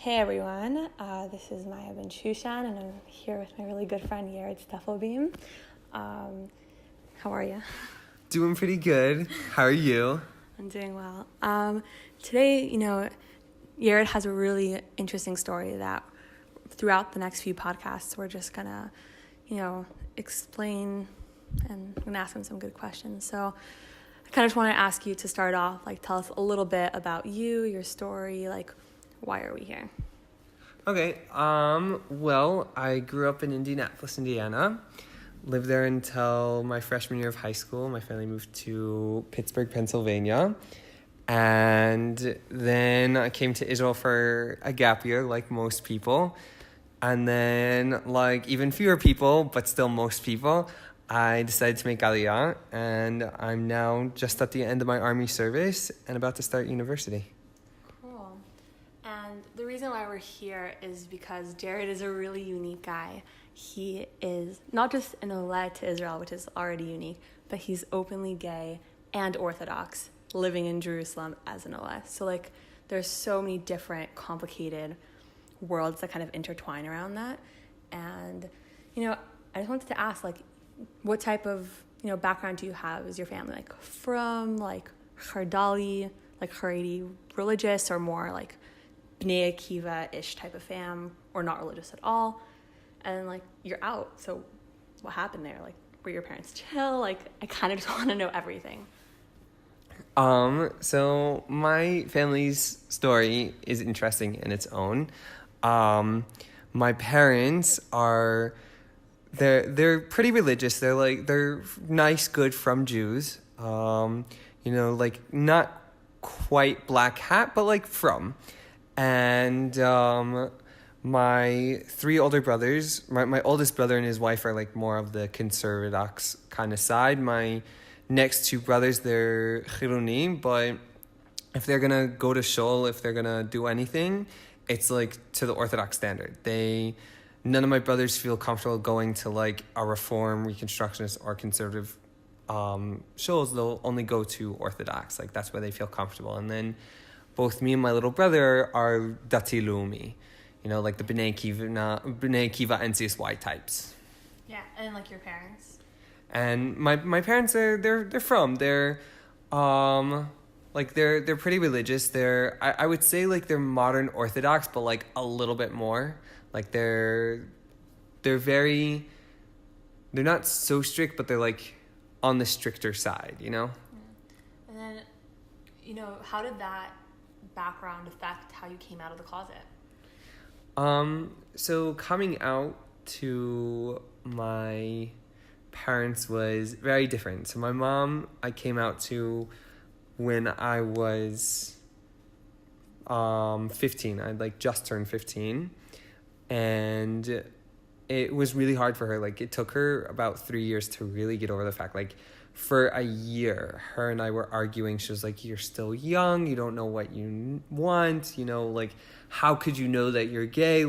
Hey everyone, this is Maya Ben-Shushan, and I'm here with my really good friend Yared Stufflebeam. How are you? Doing pretty good. How are you? I'm doing well. Today, Yared has a really interesting story that throughout the next few podcasts, we're just gonna, explain, and I'm gonna ask him some good questions. So I kind of just want to ask you to start off, tell us a little bit about you, your story, why are we here? Okay, well, I grew up in Indianapolis, Indiana. Lived there until my freshman year of high school. My family moved to Pittsburgh, Pennsylvania. And then I came to Israel for a gap year, like most people. And then, like even fewer people, but still most people, I decided to make Aliyah. And I'm now just at the end of my army service and about to start university. And the reason why we're here is because Yared is a really unique guy. He is not just an Olet to Israel, which is already unique, but he's openly gay and Orthodox, living in Jerusalem as an Olet. So, there's so many different, complicated worlds that kind of intertwine around that. And, I just wanted to ask, what type of, background do you have? Is your family, from, Chardali, Haredi, religious, or more, Bnei Akiva-ish type of fam, or not religious at all? And you're out, so what happened there? Were your parents chill? I kind of just want to know everything. So my family's story is interesting in its own. My parents they're pretty religious. They're nice, good from Jews. Not quite black hat, but from. And my three older brothers, my oldest brother and his wife are more of the conservadox kind of side. My next two brothers, they're Chiruni, but if they're gonna go to shul, if they're gonna do anything, it's to the Orthodox standard. None of my brothers feel comfortable going to a Reform, Reconstructionist, or conservative shuls. They'll only go to Orthodox. That's where they feel comfortable. And then both me and my little brother are Dati Leumi, the Bnei Akiva NCSY types. Yeah, and your parents? And my parents they're pretty religious. I would say they're modern Orthodox, but a little bit more. They're not so strict, but they're on the stricter side, Yeah. And then, how did that background affect how you came out of the closet? So coming out to my parents was very different. So my mom, I came out to when I was 15. I'd just turned 15, and it was really hard for her. It took her about 3 years to really get over the fact. For a year, her and I were arguing. She was like, "You're still young. You don't know what you want. How could you know that you're gay?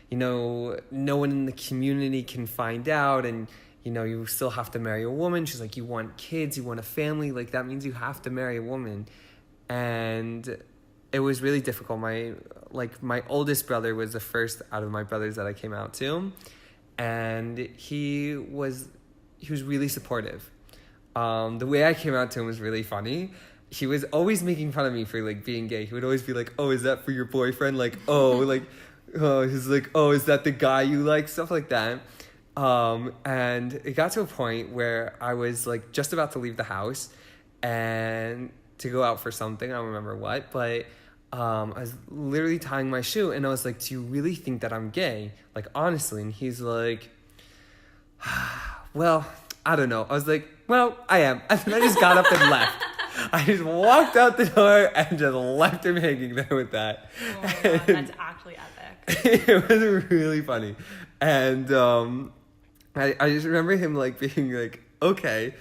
No one in the community can find out, and you still have to marry a woman." She's like, "You want kids, you want a family, that means you have to marry a woman." And it was really difficult. My oldest brother was the first out of my brothers that I came out to, and he was really supportive. The way I came out to him was really funny. He was always making fun of me for being gay. He would always be like, "Oh, is that for your boyfriend?" He's "Oh, is that the guy you like?" Stuff like that. And it got to a point where I was just about to leave the house and to go out for something. I don't remember what, but I was literally tying my shoe, and I was like, "Do you really think that I'm gay? Honestly?" And he's like, "Well, I don't know." I was like, "Well, I am." And then I just got up and left. I just walked out the door and just left him hanging there with that. Oh my God, that's actually epic. It was really funny. And I just remember him being okay.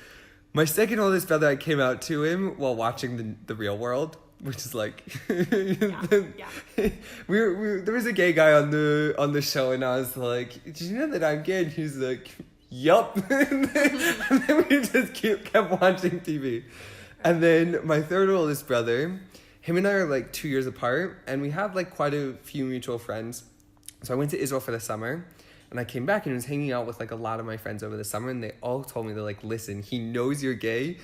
My second oldest brother, I came out to him while watching the Real World, which is there was a gay guy on the show, and I was like, "Did you know that I'm gay?" And he's like, "Yup." And then we just kept watching TV. And then my third oldest brother, him and I are like 2 years apart, and we have like quite a few mutual friends. So I went to Israel for the summer, and I came back and was hanging out with like a lot of my friends over the summer, and they all told me, they're like, listen, he knows you're gay.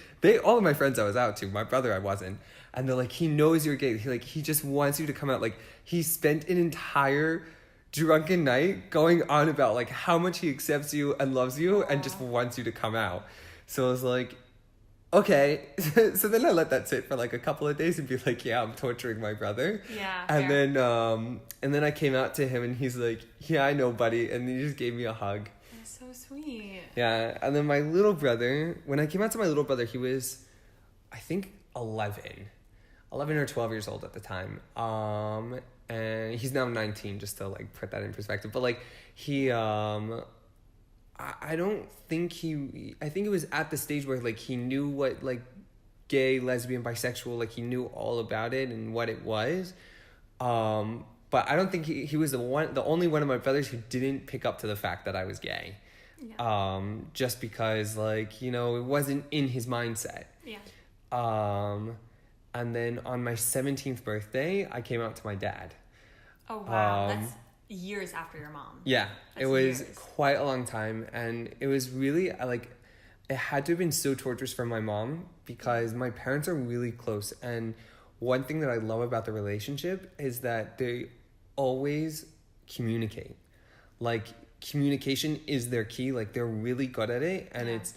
All of my friends I was out to, my brother I wasn't, and they're like, he knows you're gay. He just wants you to come out. Like, he spent an entire drunken night going on about like how much he accepts you and loves you and just wants you to come out. So I was like, okay. So then I let that sit for like a couple of days and be like, yeah, I'm torturing my brother. Yeah. And then I came out to him and he's like, yeah, I know, buddy. And he just gave me a hug. That's so sweet. Yeah. And then my little brother, when I came out to my little brother, he was, I think, 11 or 12 years old at the time. And he's now 19, just to like put that in perspective. But like he, I don't think I think it was at the stage where like he knew what like gay, lesbian, bisexual, like he knew all about it and what it was. But I don't think he was the only one of my brothers who didn't pick up to the fact that I was gay. Yeah. Just because like, you know, it wasn't in his mindset. Yeah. And then on my 17th birthday, I came out to my dad. Oh, wow. That's years after your mom. Yeah. That's it was years. quite a long time. And it was really, it had to have been so torturous for my mom because my parents are really close. And one thing that I love about the relationship is that they always communicate. Like, communication is their key. Like, they're really good at it. And it's,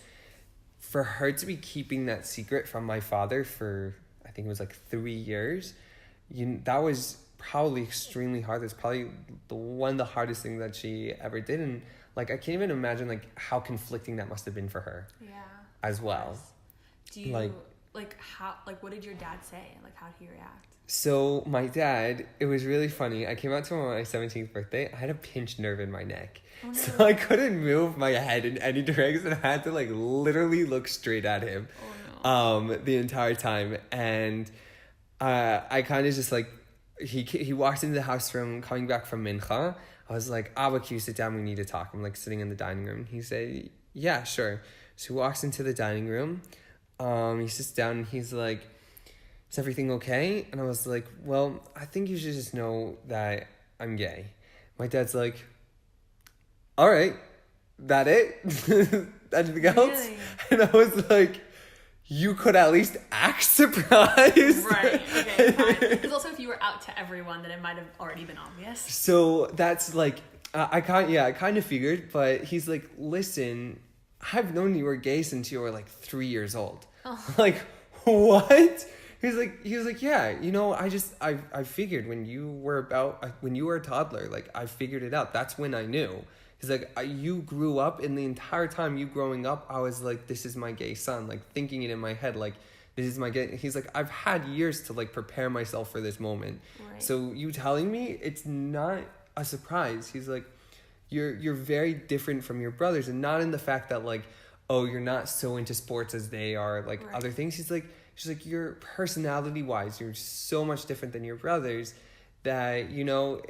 for her to be keeping that secret from my father for, I think it was like 3 years, that was probably extremely hard. That's probably one of the hardest things that she ever did. And like, I can't even imagine like how conflicting that must have been for her. Yeah. As well. Do you what did your dad say? Like, how did he react? So my dad, it was really funny. I came out to him on my 17th birthday. I had a pinched nerve in my neck. Oh, no. So I couldn't move my head in any direction. I had to like literally look straight at him. Oh, no. The entire time. And I kind of just like, he walked into the house from coming back from Mincha. I was like, Abba, can you sit down? We need to talk. I'm like sitting in the dining room. He said, yeah, sure. So he walks into the dining room. He sits down and he's like, is everything okay? And I was like, well, I think you should just know that I'm gay. My dad's like, all right, that it? Anything else? Really? And I was like, you could at least act surprised. Right, okay, fine. Because also if you were out to everyone, then it might have already been obvious. So that's like, I kind of figured, but he's like, listen, I've known you were gay since you were like 3 years old. Oh. Like, what? He was like, yeah, you know, I figured when you were a toddler, like I figured it out. That's when I knew. He's like, you grew up, and the entire time you growing up, I was like, this is my gay son, like thinking it in my head, like this is my gay. He's like, I've had years to like prepare myself for this moment. Right. So you telling me it's not a surprise. He's like, you're very different from your brothers, and not in the fact that like, oh, you're not so into sports as they are, like right. Other things. She's like, your personality wise, you're so much different than your brothers that, you know,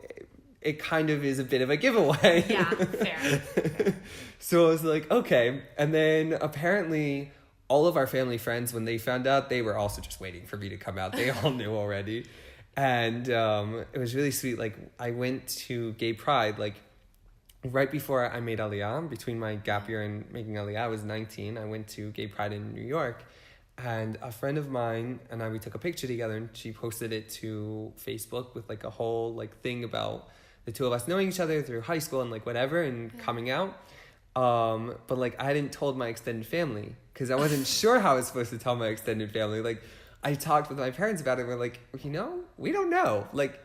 it kind of is a bit of a giveaway. Yeah, fair. So I was like, okay. And then apparently all of our family friends, when they found out, they were also just waiting for me to come out. They all knew already. And it was really sweet. Like, I went to Gay Pride, like, right before I made Aliyah, between my gap year and making Aliyah, I was 19. I went to Gay Pride in New York. And a friend of mine and we took a picture together, and she posted it to Facebook with like a whole like thing about the two of us knowing each other through high school and like whatever and coming out. But like I hadn't told my extended family because I wasn't sure how I was supposed to tell my extended family. Like I talked with my parents about it. We're like, you know, we don't know. Like,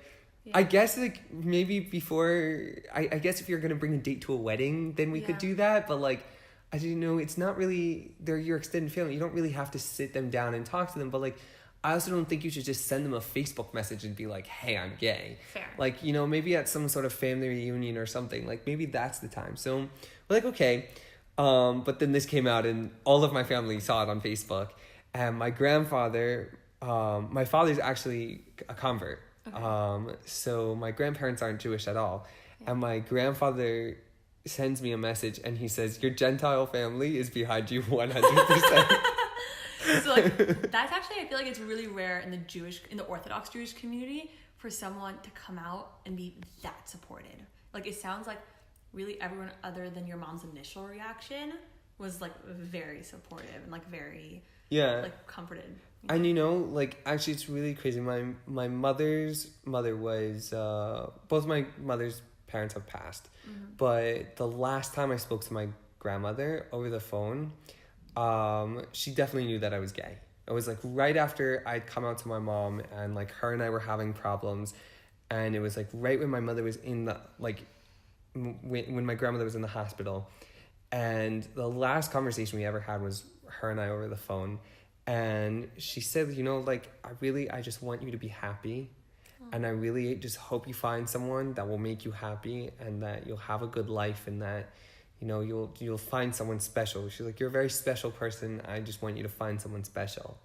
I guess like maybe before, I guess if you're going to bring a date to a wedding, then we could do that. But like, I didn't know, it's not really, they're your extended family. You don't really have to sit them down and talk to them. But like, I also don't think you should just send them a Facebook message and be like, hey, I'm gay. Fair. Like, you know, maybe at some sort of family reunion or something. Like, maybe that's the time. So we're like, okay. But then this came out and all of my family saw it on Facebook. And my grandfather, my father's actually a convert. Okay. So my grandparents aren't Jewish at all. Yeah. And my grandfather sends me a message and he says, your Gentile family is behind you 100%. So like that's actually, I feel like it's really rare in the Orthodox Jewish community for someone to come out and be that supported. Like it sounds like really everyone other than your mom's initial reaction was like very supportive and like very like comforted. And like actually it's really crazy. My mother's mother was both my mother's parents have passed, but the last time I spoke to my grandmother over the phone, she definitely knew that I was gay. It was like right after I'd come out to my mom, and like her and I were having problems, and it was like right when my mother was in the like when my grandmother was in the hospital, and the last conversation we ever had was her and I over the phone, and she said, like I just want you to be happy, and I really just hope you find someone that will make you happy, and that you'll have a good life, and that you'll find someone special. She's like, you're a very special person. I just want you to find someone special.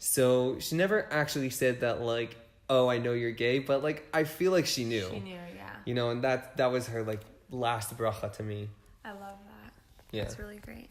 So she never actually said that like, oh, I know you're gay, but like I feel like she knew. She knew, yeah. And that was her like last bracha to me. I love that. Yeah. That's really great.